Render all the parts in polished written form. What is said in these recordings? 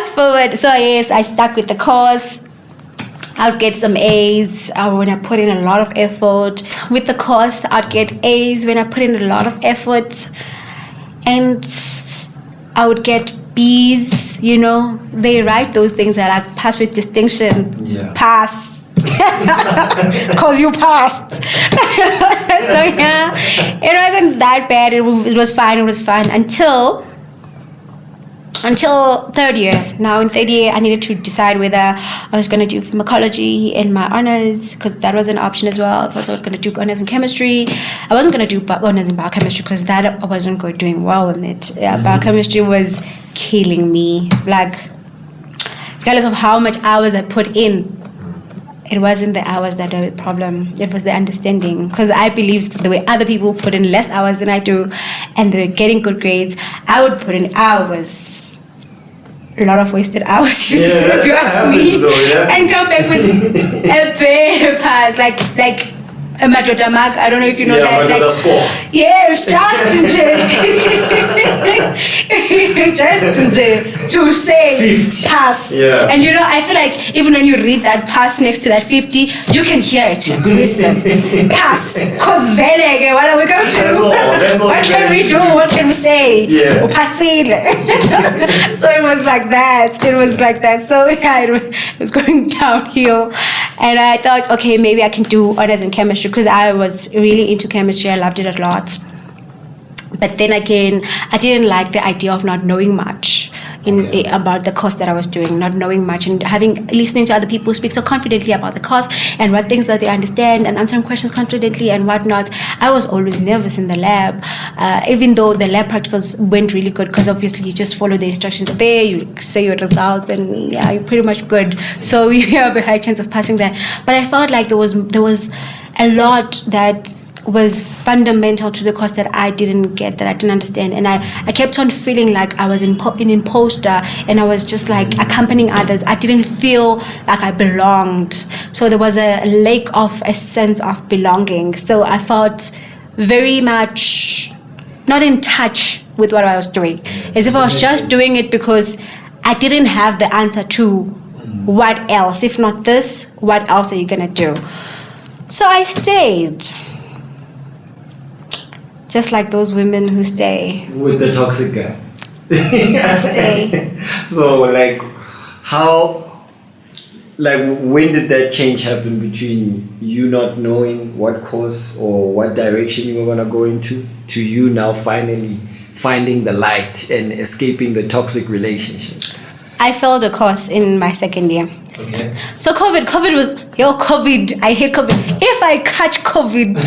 fast forward. So yes, I stuck with the course. I'd get some A's when I put in a lot of effort. With the course, I'd get A's when I put in a lot of effort. And I would get B's, you know. They write those things that like pass with distinction. Yeah. Pass. Because you passed. So yeah, it wasn't that bad. It was fine. It was fine until third year. Now in third year, I needed to decide whether I was going to do pharmacology in my honors, because that was an option as well. I was going to do honors in chemistry. I wasn't going to do honors in biochemistry because that I wasn't doing well in it. Yeah, biochemistry was killing me. Like, regardless of how much hours I put in, it wasn't the hours that were the problem. It was the understanding. Because I believed the way other people put in less hours than I do, and they were getting good grades, I would put in hours. A lot of wasted hours, if you ask me. And come back with a paper, like a Madoda mark. I don't know if you know that. Madoda score. Yes, just to say 50. Pass. Yeah. And you know, I feel like even when you read that pass next to that 50, you can hear it. Pass. Because what are we going to do? What can we do? What can we say? Yeah. So it was like that. So yeah, it was going downhill. And I thought, okay, maybe I can do honors in chemistry, because I was really into chemistry. I loved it a lot. But then again, I didn't like the idea of not knowing much about the course that I was doing, not knowing much, and listening to other people speak so confidently about the course and what things that they understand, and answering questions confidently and whatnot. I was always nervous in the lab, even though the lab practicals went really good, because obviously you just follow the instructions there, you say your results, and yeah, you're pretty much good. So you have a high chance of passing that. But I felt like there was a lot that was fundamental to the course that I didn't get, that I didn't understand. And I kept on feeling like I was an imposter, and I was just like accompanying others. I didn't feel like I belonged. So there was a lack of a sense of belonging. So I felt very much not in touch with what I was doing, as if I was just doing it because I didn't have the answer to what else. If not this, what else are you gonna do? So I stayed. Just like those women who stay. With the toxic guy. Stay. So when did that change happen between you not knowing what course or what direction you were going to go into, to you now finally finding the light and escaping the toxic relationship? I failed a course in my second year. Okay. So COVID was, COVID, I hate COVID. If I catch COVID,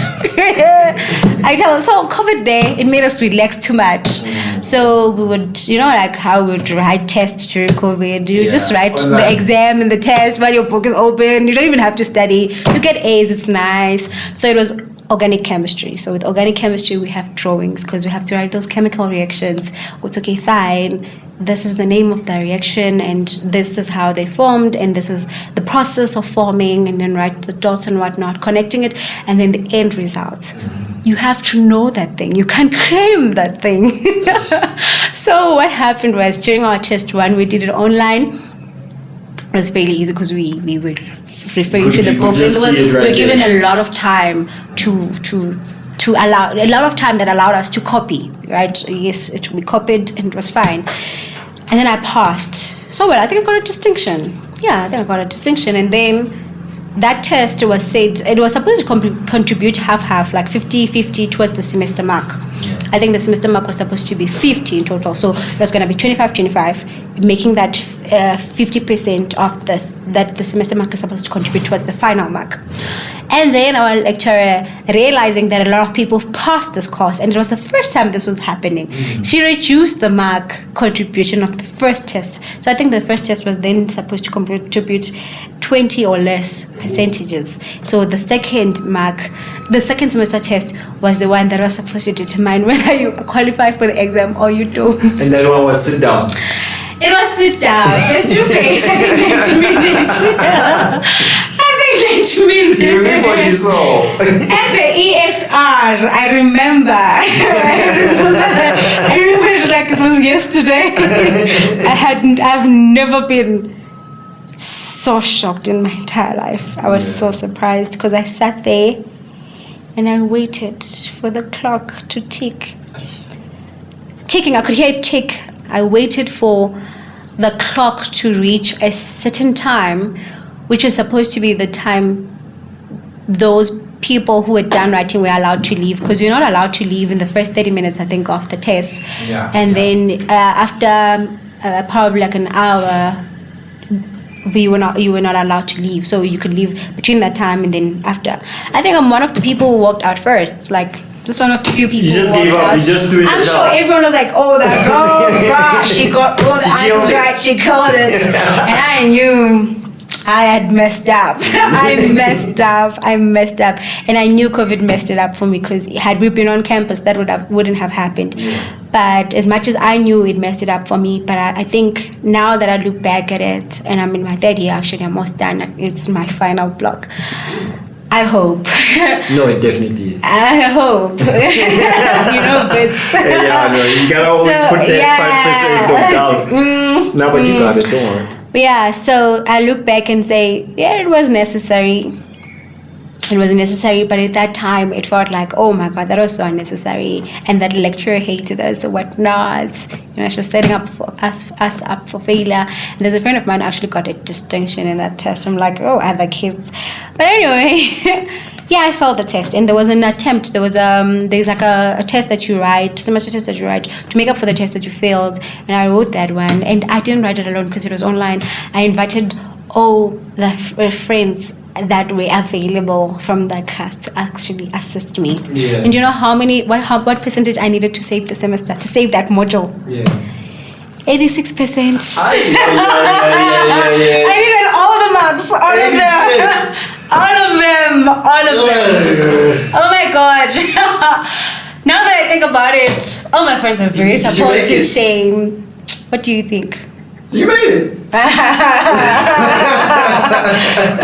I tell them, so COVID day, it made us relax too much. So we would, like how we would write tests during COVID. You just write online. The exam and the test while your book is open. You don't even have to study. You get A's, it's nice. So it was organic chemistry. So with organic chemistry, we have drawings because we have to write those chemical reactions. It's okay, fine. This is the name of the reaction, and this is how they formed, and this is the process of forming, and then write the dots and whatnot, connecting it, and then the end result. You have to know that thing. You can't claim that thing. So what happened was, during our test one, we did it online. It was fairly easy because we were referring to the books, and we were given a lot of time to allow a lot of time that allowed us to copy, right? So yes, we copied and it was fine. And then I passed. So well, I think I got a distinction. Yeah, I think I got a distinction. And then that test was said, it was supposed to contribute half-half, like 50-50 towards the semester mark. I think the semester mark was supposed to be 50 in total. So it was going to be 25-25, making that 50% of this, that the semester mark is supposed to contribute towards the final mark. And then our lecturer, realizing that a lot of people passed this course, and it was the first time this was happening, she reduced the mark contribution of the first test. So I think the first test was then supposed to contribute 20 or less percentages. So the second semester test was the one that was supposed to determine whether you qualify for the exam or you don't. And that one was sit down. It was sit down, face to face. I think 90 minutes. You remember what you saw? At the EXR, I remember it feels like it was yesterday. I've never been so shocked in my entire life. I was so surprised because I sat there and I waited for the clock to tick. Ticking, I could hear it tick. I waited for the clock to reach a certain time, which was supposed to be the time those people who were done writing were allowed to leave, because you're not allowed to leave in the first 30 minutes, I think, of the test. Then after probably like an hour, you were not allowed to leave. So you could leave between that time and then after. I think I'm one of the people who walked out first, like just one of the few people. You just who gave up. out. You just doing I'm the sure job. everyone was like, "Oh, that girl, she got all the answers right. She called it," and I knew I had messed up. I messed up, and I knew COVID messed it up for me, because had we been on campus, that wouldn't have happened. But as much as I knew it messed it up for me, but I think now that I look back at it, and I'm in my third year, actually, I'm almost done. It's my final block. I hope. No, it definitely is. I hope. But you gotta always put that 5% down. No, but you got it. Don't worry. Yeah, so I look back and say, yeah, it was necessary. It was necessary, but at that time, it felt like, oh my God, that was so unnecessary. And that lecturer hated us or whatnot. She was setting up for us up for failure. And there's a friend of mine who actually got a distinction in that test. I'm like, oh, other kids. But anyway, yeah, I failed the test. And there was an attempt. There's like a test that you write, semester test that you write to make up for the test that you failed. And I wrote that one. And I didn't write it alone because it was online. I invited all the friends that were available from that class to actually assist me. And you know what percentage I needed to save the semester, to save that module? 86%. I needed all the marks, all of them. Oh my God. Now that I think about it, all my friends are very supportive. Shame. What do you think? You made it.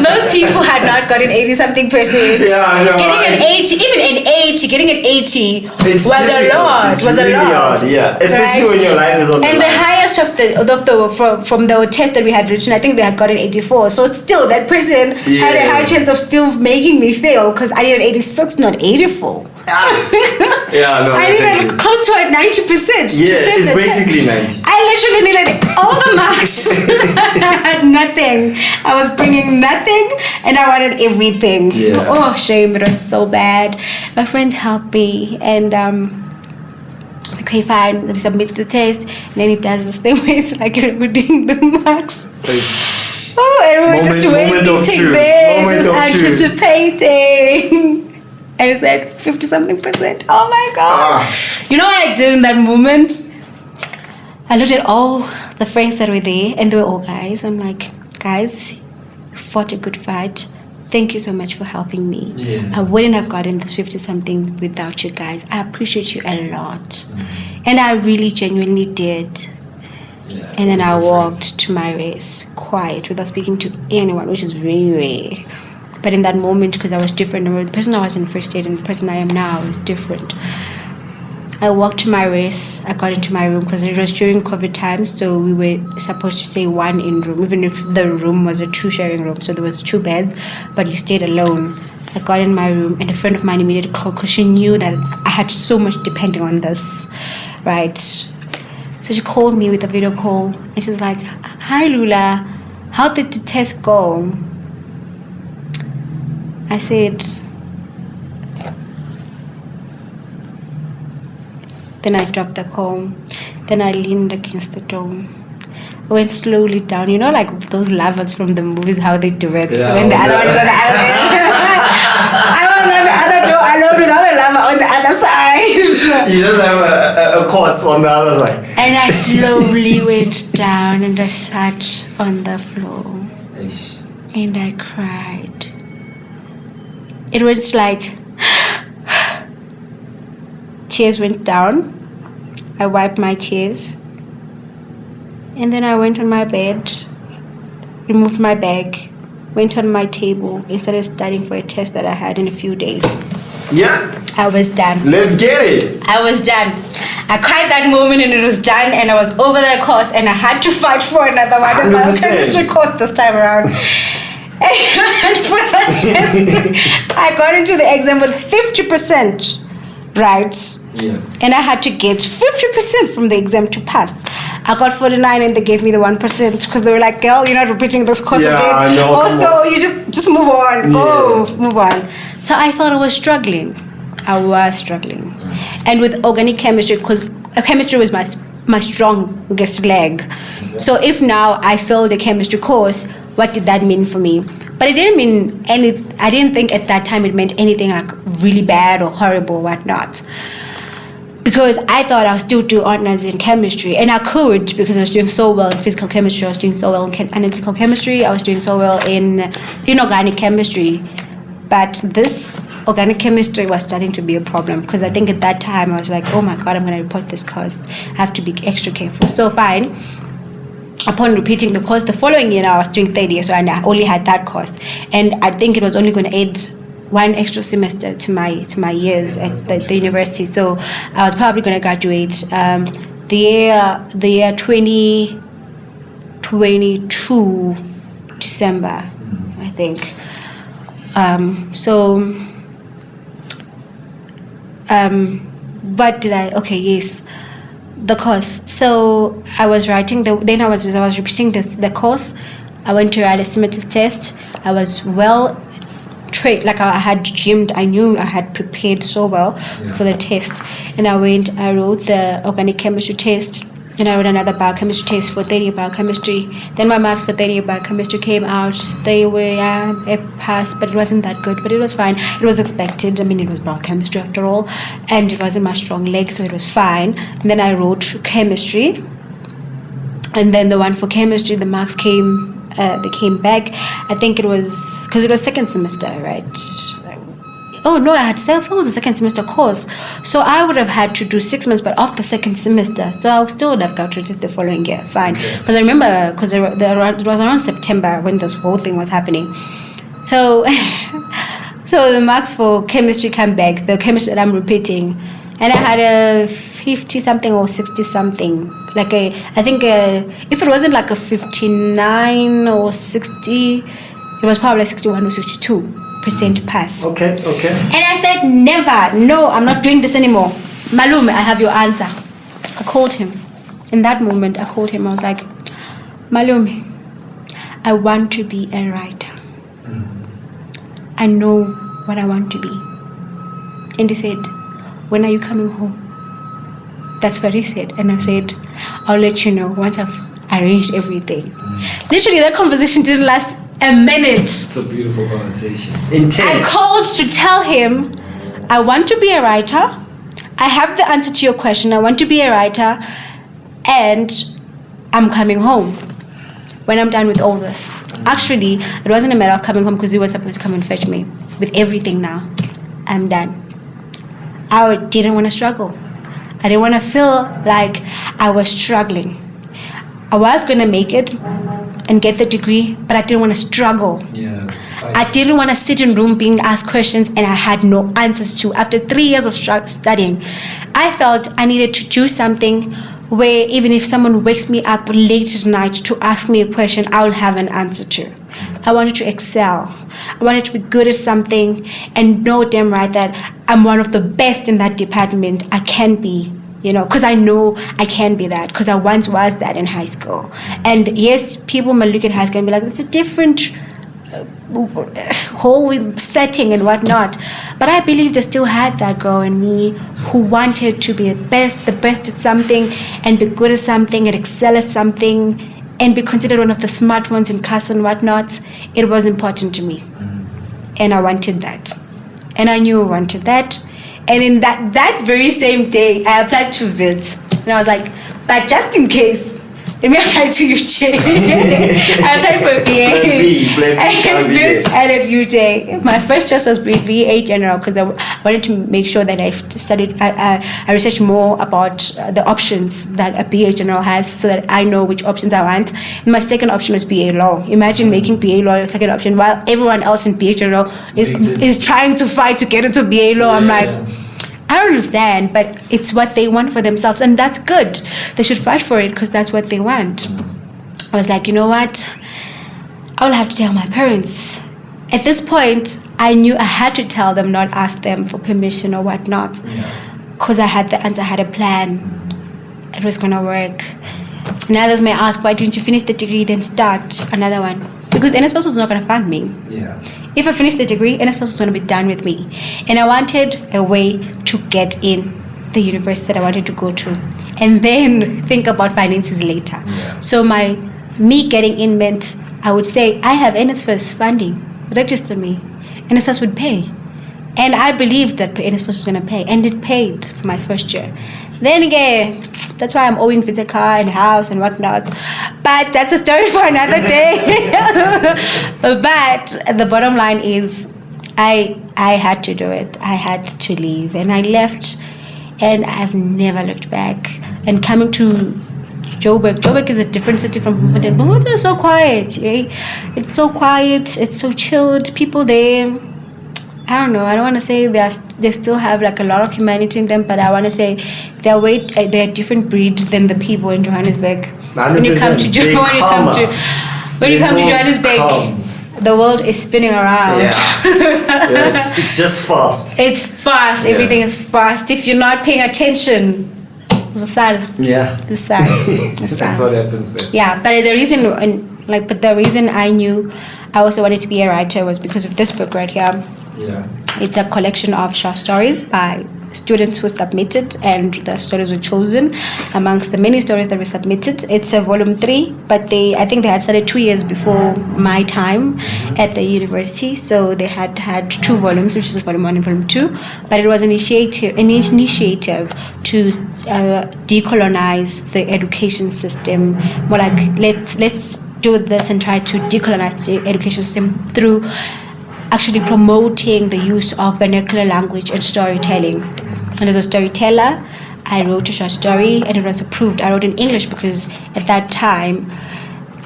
Those people had not gotten 80-something%. Yeah, I know. Getting an 80, even an 80, getting an 80 was a lot. It's really hard, yeah. Especially when your life is on the line. And the highest from the test that we had written, I think they had gotten 84. So still, that person had a high chance of still making me fail, because I needed 86, not 84. I needed close to 90%. Yeah, it's basically 90. I literally needed all the marks. I had nothing. I was bringing nothing, and I wanted everything. Oh, shame. It was so bad. My friends helped me, and okay, fine. We submitted the test, and then it does this thing where it's like reading the marks. Oh, and we were just waiting there, just anticipating. And it's like 50-something%. Oh my God. You know what I did in that moment? I looked at all the friends that were there, and they were all guys. I'm like, guys, you fought a good fight. Thank you so much for helping me. I wouldn't have gotten this 50-something without you guys. I appreciate you a lot. And I really genuinely did. And then I walked to my race quiet, without speaking to anyone, which is very rare. But in that moment, because I was different, the person I was in first aid and the person I am now is different. I walked to my race. I got into my room because it was during COVID times, so we were supposed to stay one in room, even if the room was a two sharing room. So there was 2 beds, but you stayed alone. I got in my room, and a friend of mine immediately called because she knew that I had so much depending on this, right? So she called me with a video call, and she's like, "Hi, Lulah, how did the test go?" I said, then I dropped the call. Then I leaned against the door. I went slowly down. You know, like those lovers from the movies, how they do it. So when the other one is on the other end. I was on the other door alone without a lover on the other side. You just have a course on the other side. And I slowly went down and I sat on the floor. And I cried. It was like tears went down. I wiped my tears, and then I went on my bed, removed my bag, went on my table, and started studying for a test that I had in a few days. Yeah. I was done. Let's get it. I was done. I cried that moment and it was done and I was over that course and I had to fight for another one in biochemistry course this time around. And for that test, I got into the exam with 50%, right? Yeah. And I had to get 50% from the exam to pass. I got 49 and they gave me the 1% because they were like, girl, you're not repeating this course again. No, also, you just move on. Move on. So I felt I was struggling. And with organic chemistry, because chemistry was my strongest leg. Okay. So if now I failed the chemistry course, what did that mean for me? But it didn't mean I didn't think at that time it meant anything like really bad or horrible or whatnot. Because I thought I would still do honors in chemistry. And I could, because I was doing so well in physical chemistry, I was doing so well in analytical chemistry, I was doing so well in inorganic chemistry. But this organic chemistry was starting to be a problem, because I think at that time I was like, oh my God, I'm going to report this course. I have to be extra careful. So fine. Upon repeating the course, the following year I was doing third year, so I only had that course. And I think it was only going to add one extra semester to my years at the university. So I was probably going to graduate the year 2022 December, I think. What did I? Okay, yes, the course. So I was writing. Then I was repeating the course. I went to write a semester test. I was well trained, like I had gymmed. I knew I had prepared so well for the test. And I wrote the organic chemistry test. And I wrote another biochemistry test for 30 biochemistry. Then my marks for 30 biochemistry came out. They were, it passed, but it wasn't that good. But it was fine. It was expected. I mean, it was biochemistry after all. And it wasn't my strong leg, so it was fine. And then I wrote chemistry. And then the one for chemistry, the marks came back. I think it was, because it was second semester, right? Oh no, I had failed the second semester course. So I would have had to do 6 months, but off the second semester. So I still would have graduated the following year, fine. Because I remember, because it was around September when this whole thing was happening. So, so the marks for chemistry come back, the chemistry that I'm repeating. And I had a 50-something or 60-something. I think if it wasn't like a 59 or 60, it was probably like 61 or 62%. Pass. Okay. And I said, never, no, I'm not doing this anymore. Malume, I have your answer. I called him. In that moment, I called him. I was like, Malume, I want to be a writer. I know what I want to be. And he said, when are you coming home? That's what he said. And I said, I'll let you know once I've arranged everything. Literally, that conversation didn't last a minute. It's a beautiful conversation. Intense. I called to tell him, I want to be a writer. I have the answer to your question. I want to be a writer. And I'm coming home when I'm done with all this. Actually, it wasn't a matter of coming home because he was supposed to come and fetch me. With everything now, I'm done. I didn't want to struggle. I didn't want to feel like I was struggling. I was going to make it and get the degree, but I didn't want to struggle. I didn't want to sit in room being asked questions and I had no answers to. After 3 years of studying, I felt I needed to do something where even if someone wakes me up late at night to ask me a question, I'll have an answer to. I wanted to excel. I wanted to be good at something and know damn right that I'm one of the best in that department. I can be, because I know I can be that, because I once was that in high school. And yes, people might look at high school and be like, it's a different whole setting and whatnot. But I believed I still had that girl in me who wanted to be the best at something and be good at something and excel at something and be considered one of the smart ones in class and whatnot. It was important to me. And I wanted that. And I knew I wanted that. And in that very same day, I applied to Wits. And I was like, but just in case, let me apply to UJ. I applied for a BA. And Wits and at UJ. My first choice was BA General because I wanted to make sure that I researched more about the options that a BA General has so that I know which options I want. And my second option was BA Law. Imagine making BA Law your second option while everyone else in BA General is trying to fight to get into BA Law. I'm like, I don't understand, but it's what they want for themselves, and that's good. They should fight for it because that's what they want. I was like, you know what? I will have to tell my parents. At this point, I knew I had to tell them, not ask them for permission or whatnot, because I had the answer, I had a plan. It was going to work. And others may ask, why didn't you finish the degree, then start another one? Because NSPAS was not going to fund me. Yeah. If I finished the degree, NSPAS was going to be done with me. And I wanted a way to get in the university that I wanted to go to. And then think about finances later. Yeah. So me getting in meant, I would say, I have NSPAS funding. Register me. NSPAS would pay. And I believed that NSPAS was going to pay. And it paid for my first year. Then again, that's why I'm owing with a car and house and whatnot. But that's a story for another day. But the bottom line is, I had to do it. I had to leave. And I left, and I've never looked back. And coming to Joburg is a different city from Bloemfontein. Bloemfontein is so quiet. Eh? It's so quiet. It's so chilled. People there, I don't know. I don't want to say they still have like a lot of humanity in them, but I want to say they're a different breed than the people in Johannesburg. 100%. When you come to Johannesburg, the world is spinning around. Yeah, it's just fast. It's fast. Yeah. Everything is fast. If you're not paying attention, yeah, that's what happens. With. Yeah, but the reason I knew I also wanted to be a writer was because of this book right here. Yeah. It's a collection of short stories by students who submitted, and the stories were chosen amongst the many stories that were submitted. It's a volume 3, but I think they had started 2 years before my time at the university, so they had 2 volumes, which is volume 1 and volume 2. But it was an initiative to decolonize the education system. More like let's do this and try to decolonize the education system through actually promoting the use of vernacular language and storytelling. And as a storyteller, I wrote a short story, and it was approved. I wrote in English because at that time,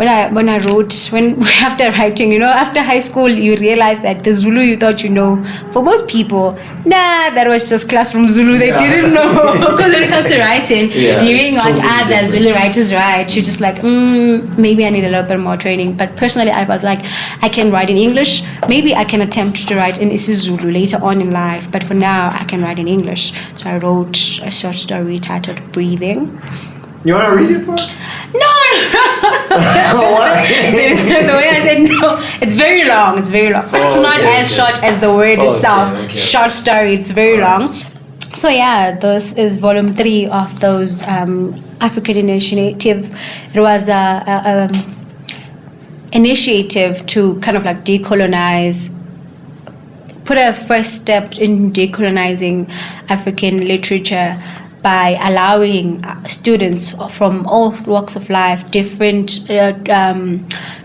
after writing, after high school, you realize that the Zulu you thought for most people, that was just classroom Zulu. They didn't know. Because when it comes to writing, you're reading what other Zulu writers write. You're just like, maybe I need a little bit more training. But personally, I was like, I can write in English. Maybe I can attempt to write in isiZulu later on in life. But for now, I can write in English. So I wrote a short story titled Breathing. You want to read it for us? No. What? The way I said no, it's very long. It's not as short as the word itself. Okay. Short story. It's very long. So yeah, this is volume 3 of those African initiative. It was a initiative to kind of like decolonize. Put a first step in decolonizing African literature by allowing students from all walks of life, different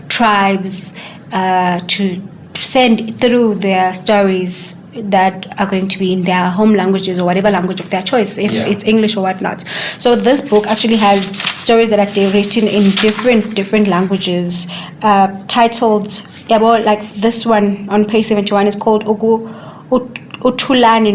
tribes, to send through their stories that are going to be in their home languages or whatever language of their choice, if it's English or whatnot. So this book actually has stories that are written in different languages, titled, like this one on page 71 is called Uthulani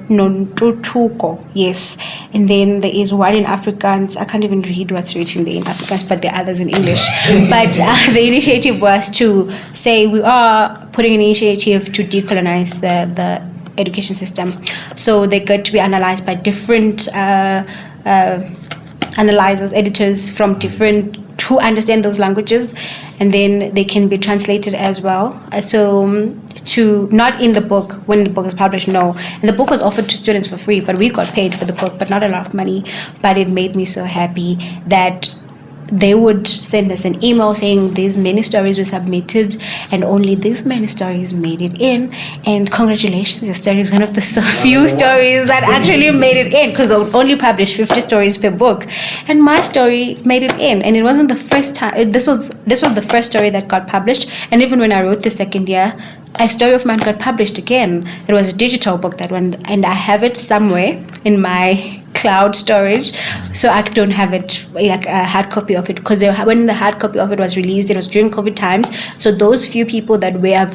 Nontutuko, yes. And then there is one in Afrikaans. I can't even read what's written there in Afrikaans, but there are others in English. But the initiative was to say we are putting an initiative to decolonize the education system. So they got to be analyzed by different analyzers, editors from different who understand those languages, and then they can be translated as well. So to not in the book when the book is published, no. And the book was offered to students for free, but we got paid for the book, but not a lot of money. But it made me so happy that they would send us an email saying these many stories were submitted and only these many stories made it in, and congratulations, your story is one of the few stories that actually made it in, because I would only publish 50 stories per book, and my story made it in. And it wasn't the first time. This was the first story that got published, and even when I wrote the second year, a story of mine got published again. It was a digital book, that one, and I have it somewhere in my cloud storage, so I don't have it like a hard copy of it, because when the hard copy of it was released, it was during COVID times. So those few people that were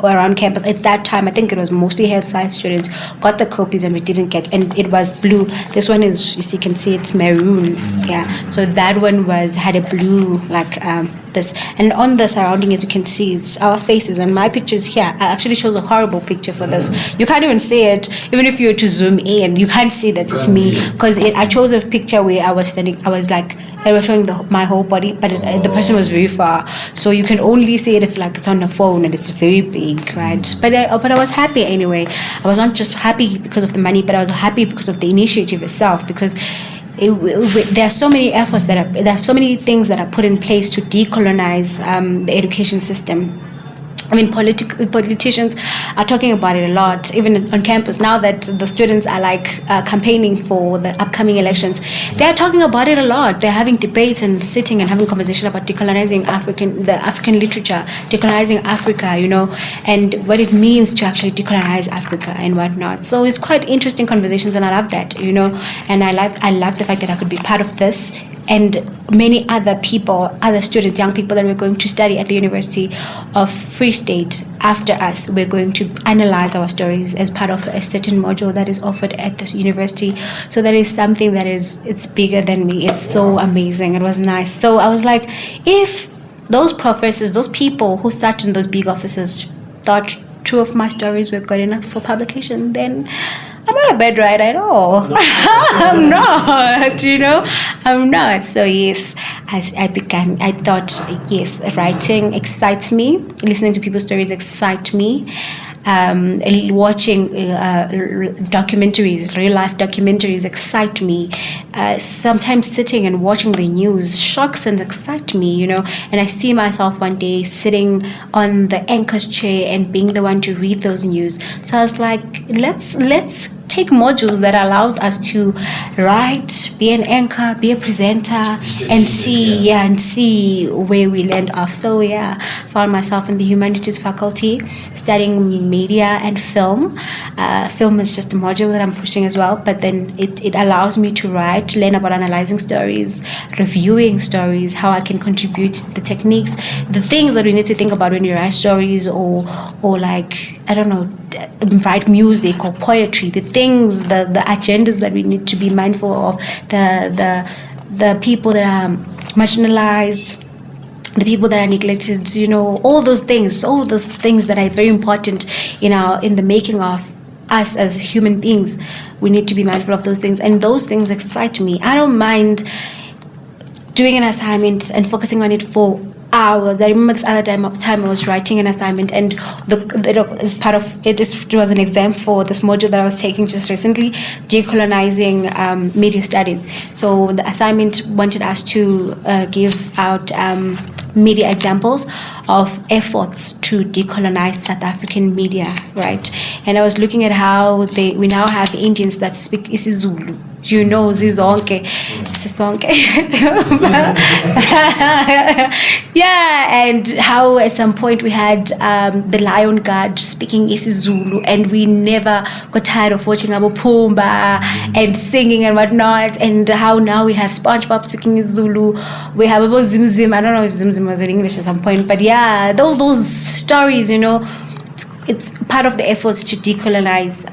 around campus at that time, I think it was mostly health science students, got the copies and we didn't get. And it was blue. This one is, as you can see, it's maroon. Yeah. So that one had a blue like this, and on the surrounding, as you can see, it's our faces. And my pictures here, I actually chose a horrible picture for this. You can't even see it, even if you were to zoom in, you can't see that it's me, because I chose a picture where I was standing. I was like, I was showing my whole body, but the person was very far, so you can only see it if like it's on the phone and it's very big, right? But I was happy anyway. I was not just happy because of the money, but I was happy because of the initiative itself, because there are so many efforts there are so many things that are put in place to decolonize the education system. I mean, politicians are talking about it a lot, even on campus. Now that the students are like campaigning for the upcoming elections, they are talking about it a lot. They're having debates and sitting and having conversation about decolonizing the African literature, decolonizing Africa, and what it means to actually decolonize Africa and whatnot. So it's quite interesting conversations, and I love that, and I love the fact that I could be part of this. And many other people, other students, young people that were going to study at the University of Free State after us, we're going to analyze our stories as part of a certain module that is offered at this university. So that is something it's bigger than me. It's so amazing. It was nice. So I was like, if those professors, those people who sat in those big offices thought 2 of my stories were good enough for publication, then I'm not a bad writer at all. I'm not, I'm not. So yes, I thought, yes, writing excites me. Listening to people's stories excites me. Watching documentaries, real life documentaries excite me. Sometimes sitting and watching the news shocks and excites me, and I see myself one day sitting on the anchor's chair and being the one to read those news. So I was like, let's take modules that allows us to write, be an anchor, be a presenter, and see where we land off. So found myself in the humanities faculty studying media and film. Film is just a module that I'm pushing as well, but then it allows me to write, learn about analyzing stories, reviewing stories, how I can contribute to the techniques, the things that we need to think about when we write stories, or like, I don't know, write music or poetry, the things, the agendas that we need to be mindful of, the people that are marginalized, the people that are neglected, all those things that are very important in the making of us as human beings. We need to be mindful of those things, and those things excite me. I don't mind doing an assignment and focusing on it for hours. I remember this other time I was writing an assignment, and as part of it, it was an exam for this module that I was taking just recently, decolonizing media studies. So the assignment wanted us to give out media examples of efforts to decolonize South African media, right? And I was looking at how we now have Indians that speak isiZulu. Zizonke. And how at some point we had the Lion Guard speaking isiZulu, and we never got tired of watching Abu Pumba and singing and whatnot, and how now we have SpongeBob speaking Zulu. We have Abu Zimzim. I don't know if Zimzim was in English at some point, but those stories, it's part of the efforts to decolonize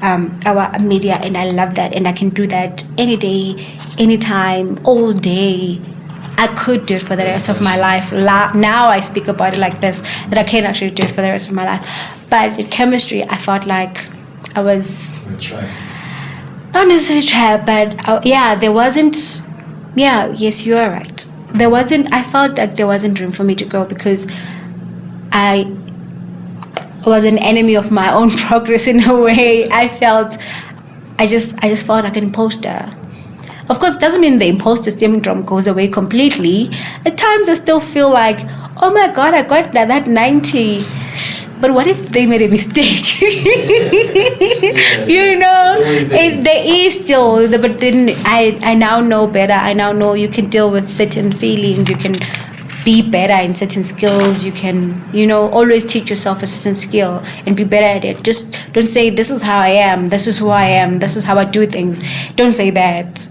our media, and I love that, and I can do that any day, anytime, all day. I could do it for the rest of my life. Now I speak about it like this, that I can actually do it for the rest of my life. But in chemistry, I felt like I was not necessarily trapped, but there wasn't. Yes, you are right. I felt like there wasn't room for me to grow, because I was an enemy of my own progress in a way. I just felt like an imposter. Of course, it doesn't mean the imposter syndrome goes away completely. At times, I still feel like, oh my God, I got that 90. But what if they made a mistake? There is still, but then I now know better. I now know you can deal with certain feelings. You can be better in certain skills. You can, always teach yourself a certain skill and be better at it. Just don't say, this is how I am, this is who I am, this is how I do things. Don't say that.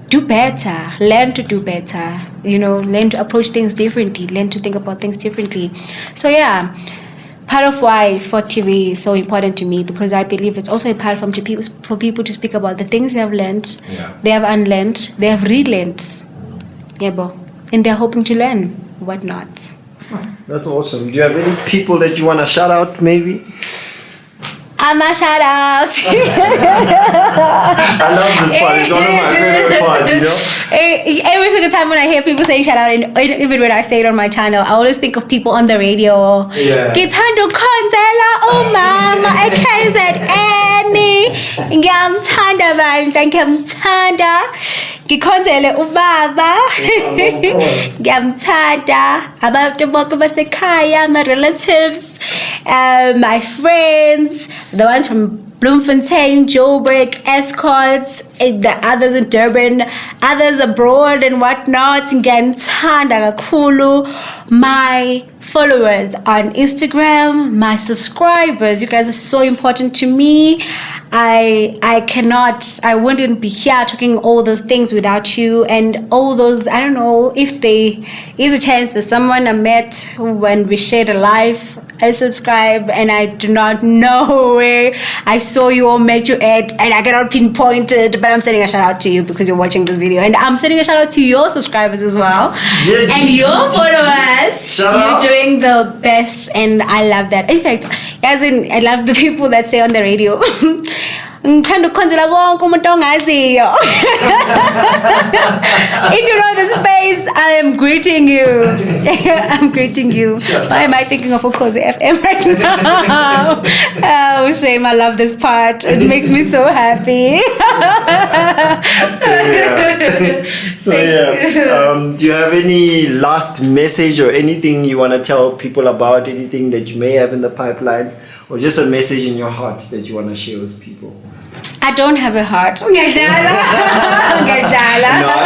Do better. Learn to do better. Learn to approach things differently. Learn to think about things differently. So yeah, part of why FOTT TV is so important to me, because I believe it's also a platform for people to speak about the things they have learned, they have unlearned, they have relearned. And they're hoping to learn whatnot. That's awesome. Do you have any people that you want to shout out, maybe? I'm a shout out. I love this part. It's one of my favorite parts, Every single time when I hear people saying shout out, and even when I say it on my channel, I always think of people on the radio. Ngithanda ukhonzela umama eKZN. Ngiyamthanda bandla, ngiyamthanda. Ngikhonzele ubaba. Ngiyamthanda. Abantu bonke basekhaya, my relatives, my friends, the ones from Bloemfontein, Joburg, Escorts, the others in Durban, others abroad and whatnot. Ngiyamthanda kakhulu. My followers on Instagram, my subscribers, you guys are so important to me. I wouldn't be here talking all those things without you, and all those, I don't know if there is a chance that someone I met when we shared a life, I subscribe, and I do not know where I saw you or met you at, and I cannot pinpoint it, but I'm sending a shout out to you because you're watching this video, and I'm sending a shout out to your subscribers as well, and your followers. You're doing the best, and I love that. In fact, I love the people that say on the radio, ngithanda ukukhonzela bonke umuntu ongaziyo. If you know the space, I am greeting you. I'm greeting you. Why am I thinking of Ukhozi FM right now? Oh, shame. I love this part. It makes me so happy. Do you have any last message or anything you want to tell people about, anything that you may have in the pipelines, or just a message in your heart that you want to share with people? I don't have a heart. No, I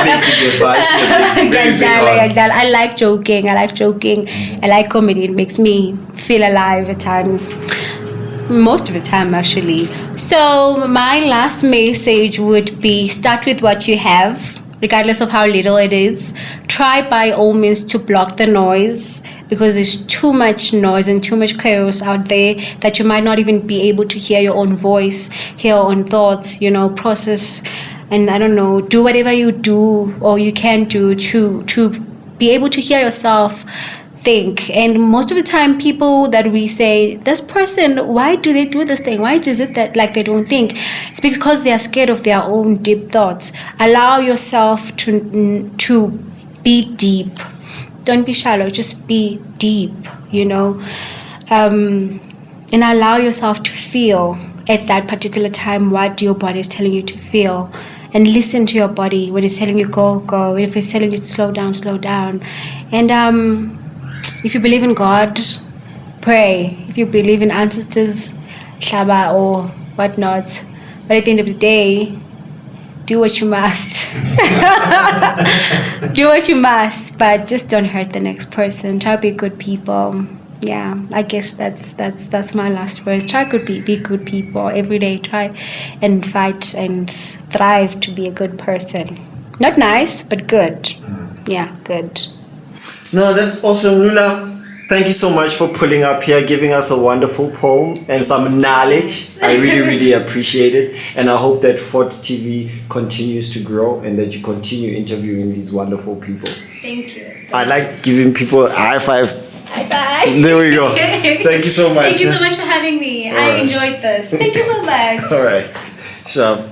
mean to be advice. I like joking. I like comedy. It makes me feel alive at times. Most of the time, actually. So my last message would be, start with what you have, regardless of how little it is. Try by all means to block the noise, because there's too much noise and too much chaos out there that you might not even be able to hear your own voice, hear your own thoughts, process, and I don't know, do whatever you do or you can do to be able to hear yourself think. And most of the time, people that we say, this person, why do they do this thing? Why is it that like they don't think? It's because they are scared of their own deep thoughts. Allow yourself to be deep. Don't be shallow, just be deep, and allow yourself to feel at that particular time what your body is telling you to feel, and listen to your body when it's telling you go, go. If it's telling you to slow down, slow down. And if you believe in God, pray. If you believe in ancestors, Shaba or whatnot, but at the end of the day, do what you must. Do what you must, but just don't hurt the next person. Try to be good people. Yeah, I guess that's my last words. Try to be good people every day. Try and fight and thrive to be a good person. Not nice, but good. Yeah, good. No, that's awesome, Lulah. Thank you so much for pulling up here, giving us a wonderful poem and some knowledge. I really, really appreciate it. And I hope that FOTT TV continues to grow and that you continue interviewing these wonderful people. Thank you. I like giving people a high five. High five. There we go. Thank you so much. Thank you so much for having me. I enjoyed this. Thank you so much. All right. So.